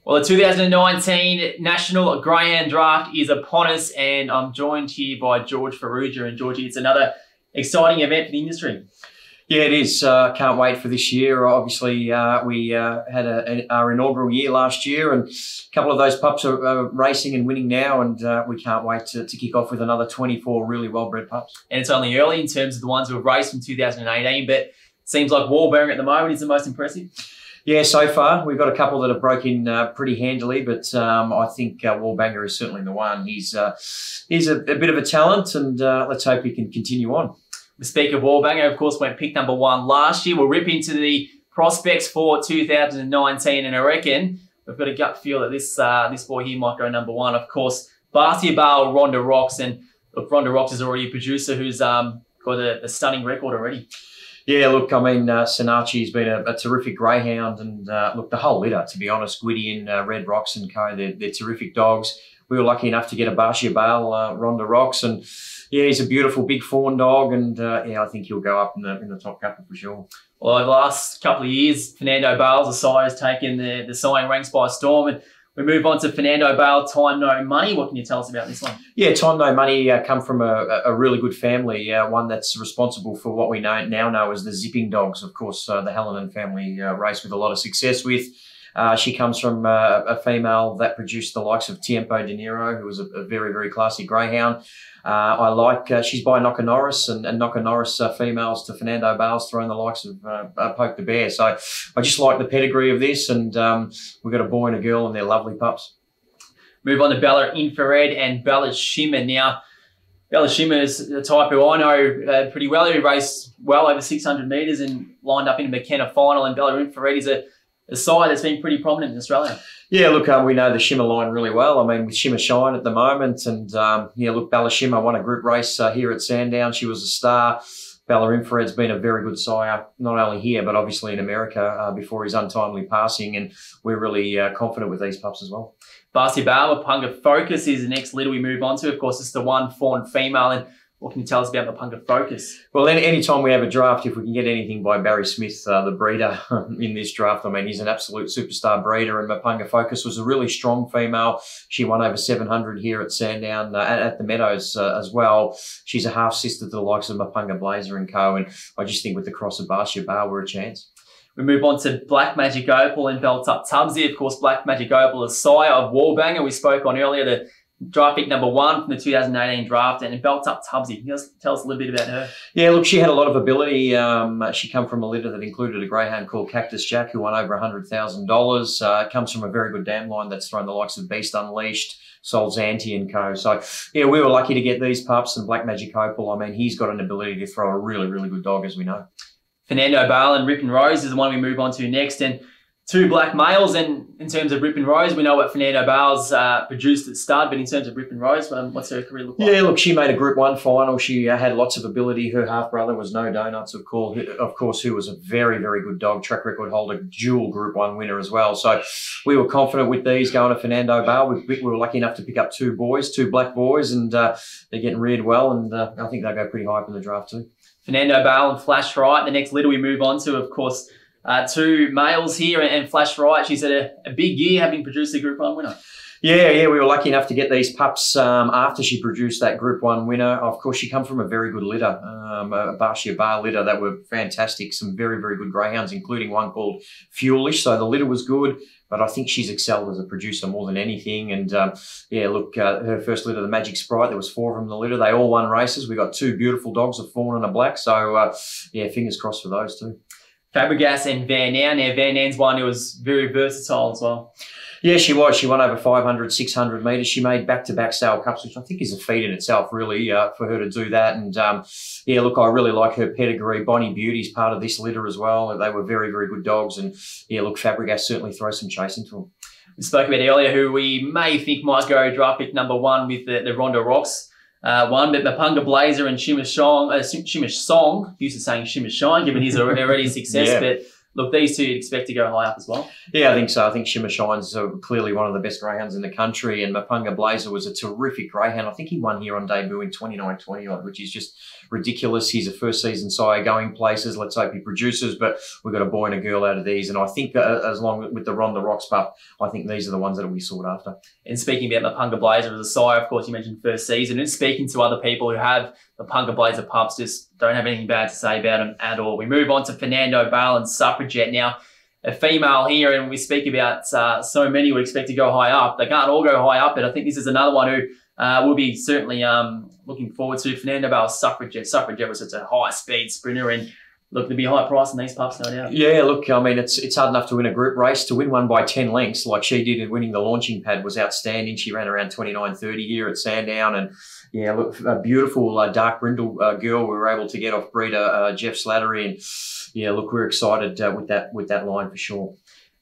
Well, the 2019 National Greyhound Draft is upon us, and I'm joined here by George Farrugia. And Georgie, it's another exciting event for the industry. Yeah, it is. Can't wait for this year. Obviously, we had our inaugural year last year, and a couple of those pups are racing and winning now, and we can't wait to kick off with another 24 really well-bred pups. And it's only early in terms of the ones who have raced from 2018, but it seems like Wallbanger at the moment is the most impressive. Yeah, so far we've got a couple that have broken pretty handily, but I think Wallbanger is certainly the one. He's a bit of a talent, and let's hope he can continue on. The speaker of Wallbanger, of course, went pick number 1 last year. We'll rip into the prospects for 2019, and I reckon we've got a gut feel that this boy here might go number 1. Of course, Bale, Rhonda Rocks, and look, Rhonda Rocks is already a producer who's got a stunning record already. Yeah, look, I mean, Sanachi's been a terrific greyhound, and look, the whole litter, to be honest, Gwydion, Red Rocks and co, they're terrific dogs. We were lucky enough to get a Bale, Rhonda Rocks, and yeah, he's a beautiful big fawn dog, and yeah, I think he'll go up in the top couple for sure. Well, over the last couple of years, Fernando Bale, the sire, has taken the sire ranks by storm, and we move on to Fernando Bale, Time No Money. What can you tell us about this one? Yeah, Time No Money come from a really good family, one that's responsible for what we now know as the zipping dogs. Of course, the Hallinan family race with a lot of success with. She comes from a female that produced the likes of Tiempo De Niro, who was a very, very classy greyhound. I like, she's by Knocker Norris, and Knocker Norris females to Fernando Bale's thrown the likes of Poke the Bear. So I just like the pedigree of this, and we've got a boy and a girl, and they're lovely pups. Move on to Bella Infrared and Bella Shimmer. Now, Bella Shimmer is the type who I know pretty well, who raced well over 600 metres and lined up in a McKenna final, and Bella Infrared is a sire that's been pretty prominent in Australia. Yeah, look, we know the Shimmer line really well. I mean, with Shimmer Shine at the moment, and yeah, look, Bella Shimmer won a group race here at Sandown. She was a star. Bella Infrared's been a very good sire, not only here, but obviously in America before his untimely passing, and we're really confident with these pups as well. Bale, Mapunga Focus is the next litter we move on to. Of course, it's the one fawn female, and what can you tell us about Mapunga Focus? Well, any time we have a draft, if we can get anything by Barry Smith, the breeder in this draft, I mean, he's an absolute superstar breeder, and Mapunga Focus was a really strong female. She won over 700 here at Sandown, at the Meadows as well. She's a half-sister to the likes of Mapunga Blazer and co, and I just think with the cross of Bale, we're a chance. We move on to Black Magic Opal and Belt Up Tubsy. Of course, Black Magic Opal is sire of Wallbanger. We spoke on earlier, the draft pick number 1 from the 2018 draft, and Belt Up Tubsy. Can you tell us a little bit about her? Yeah, look, she had a lot of ability. She come from a litter that included a greyhound called Cactus Jack, who won over $100,000. Comes from a very good dam line that's thrown the likes of Beast Unleashed, Sol's Anti and co. So, yeah, we were lucky to get these pups, and Black Magic Opal, I mean, he's got an ability to throw a really, really good dog, as we know. Fernando Bale and Rip and Rose is the one we move on to next, and 2 black males. And in terms of Rip and Rose, we know what Fernando Bale's produced at stud, but in terms of Rip and Rose, what's her career look like? Yeah, look, she made a Group 1 final. She had lots of ability. Her half-brother was No Donuts, of course, who was a very, very good dog, track record holder, dual Group 1 winner as well. So we were confident with these going to Fernando Bale. We were lucky enough to pick up 2 black boys, and they're getting reared well, and I think they'll go pretty high up in the draft too. Fernando Bale and Flash Right, the next litter we move on to, of course, 2 males here, and Flash Right, she's had a big year, having produced a Group 1 winner. Yeah, we were lucky enough to get these pups after she produced that Group 1 winner. Of course, she come from a very good litter, a Bale litter that were fantastic. Some very, very good greyhounds, including one called Fuelish. So the litter was good, but I think she's excelled as a producer more than anything. And yeah, look, her first litter, the Magic Sprite, there was 4 of them in the litter. They all won races. We got 2 beautiful dogs, a fawn and a black. So yeah, fingers crossed for those too. Fabregas and Van Nan. Now, Van Nan's one who was very versatile as well. Yeah, she was. She won over 500, 600 metres. She made back-to-back sale cups, which I think is a feat in itself, really, for her to do that. And, yeah, look, I really like her pedigree. Bonnie Beauty's part of this litter as well. They were very, very good dogs. And, yeah, look, Fabregas certainly throws some chase into them. We spoke about earlier who we may think might go draft pick number 1 with the Rhonda Rocks. But Mapunga Blazer and Shimmer Song, used to saying Shimmer Shine, given his already success. Yeah. But look, these two you'd expect to go high up as well. Yeah, I think so. I think Shimmer Shine's clearly one of the best greyhounds in the country, and Mapunga Blazer was a terrific greyhound. I think he won here on debut in 29-20 odd, which is just ridiculous. He's a first season sire going places. Let's hope he produces, but we've got a boy and a girl out of these, and I think as long with the Rhonda Rocks pup, I think these are the ones that will be sought after. And speaking about Mapunga Blazer as a sire, of course, you mentioned first season, and speaking to other people who have Mapunga Blazer pups, just don't have anything bad to say about him at all. We move on to Fernando Balance Suffragette. Now, a female here, and we speak about so many would expect to go high up. They can't all go high up, but I think this is another one who we'll be certainly looking forward to. Fernando Bale Suffragette. Suffragette was such a high-speed sprinter, and look, there'll be a high price on these pups, no doubt. Yeah, look, I mean, it's hard enough to win a group race. To win one by 10 lengths like she did in winning the launching pad was outstanding. She ran around 29.30 here at Sandown, and yeah, look, a beautiful dark brindle girl we were able to get off breeder Jeff Slattery, and yeah, look, we're excited with that line for sure.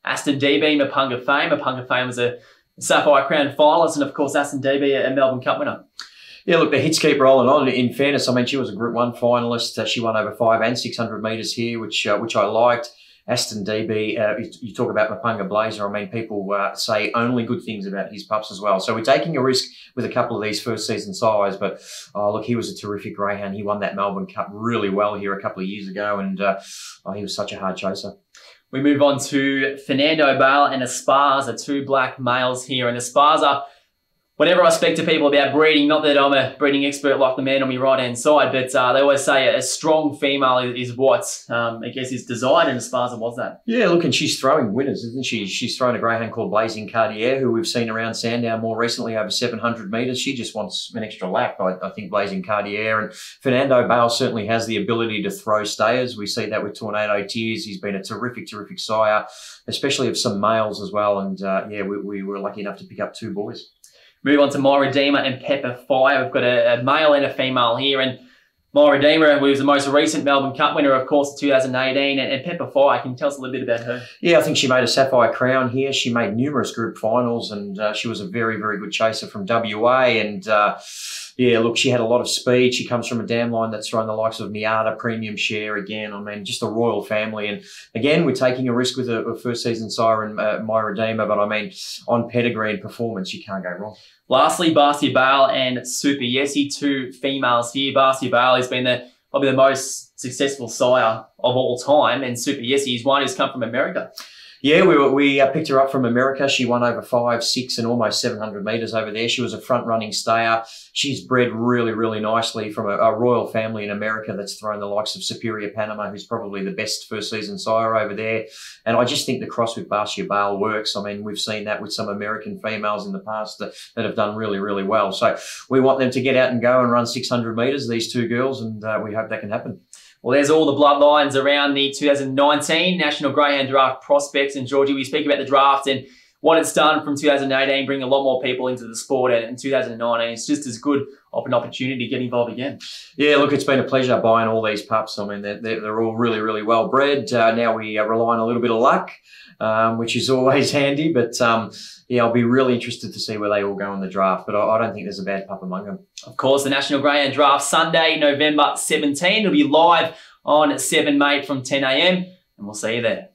Aston DB, Mapunga Fame. Mapunga Fame was a Sapphire Crown finalist, and of course, Aston DB, a Melbourne Cup winner. Yeah, look, the hits keep rolling on. In fairness, I mean, she was a Group 1 finalist. She won over 5 and 600 metres here, which I liked. Aston DB, you talk about Mapunga Blazer. I mean, people say only good things about his pups as well. So we're taking a risk with a couple of these first season sires. But look, he was a terrific greyhound. He won that Melbourne Cup really well here a couple of years ago, and he was such a hard chaser. We move on to Fernando Bale and Esparza, two black males here. And Esparza, whenever I speak to people about breeding, not that I'm a breeding expert like the man on my right-hand side, but they always say a strong female is what, I guess, is desired, and Esparza was that. Yeah, look, and she's throwing winners, isn't she? She's thrown a greyhound called Blazing Cartier, who we've seen around Sandown more recently, over 700 metres. She just wants an extra lap, I think, Blazing Cartier. And Fernando Bale certainly has the ability to throw stayers. We see that with Tornado Tears. He's been a terrific sire, especially of some males as well. And yeah, we were lucky enough to pick up 2 boys. Move on to My Redeemer and Pepper Fire. We've got a male and a female here. And My Redeemer was the most recent Melbourne Cup winner, of course, in 2018. And Pepper Fire, can you tell us a little bit about her? Yeah, I think she made a Sapphire Crown here. She made numerous group finals, and she was a very good chaser from WA. And yeah, look, she had a lot of speed. She comes from a dam line that's thrown the likes of Miata, Premium Share again. I mean, just a royal family. And again, we're taking a risk with a first season sire and My Redeemer, but I mean, on pedigree and performance, you can't go wrong. Lastly, Barcia Bale and Super Yesi, 2 females here. Barcia Bale has been probably the most successful sire of all time, and Super Yesi is one who's come from America. Yeah, we picked her up from America. She won over 5, 6 and almost 700 metres over there. She was a front-running stayer. She's bred really nicely from a royal family in America that's thrown the likes of Superior Panama, who's probably the best first-season sire over there. And I just think the cross with Barcia Bale works. I mean, we've seen that with some American females in the past that have done really well. So we want them to get out and go and run 600 metres, these 2 girls, and we hope that can happen. Well, there's all the bloodlines around the 2019 National Greyhound Draft prospects. And Georgie, we speak about the draft and what it's done from 2018, bringing a lot more people into the sport. And in 2019, it's just as good of an opportunity to get involved again. Yeah, look, it's been a pleasure buying all these pups. I mean, they're all really well bred. Now we rely on a little bit of luck, which is always handy. But yeah, I'll be really interested to see where they all go in the draft. But I don't think there's a bad pup among them. Of course, the National Greyhound Draft, Sunday, November 17. It'll be live on 7 May from 10 a.m. and we'll see you there.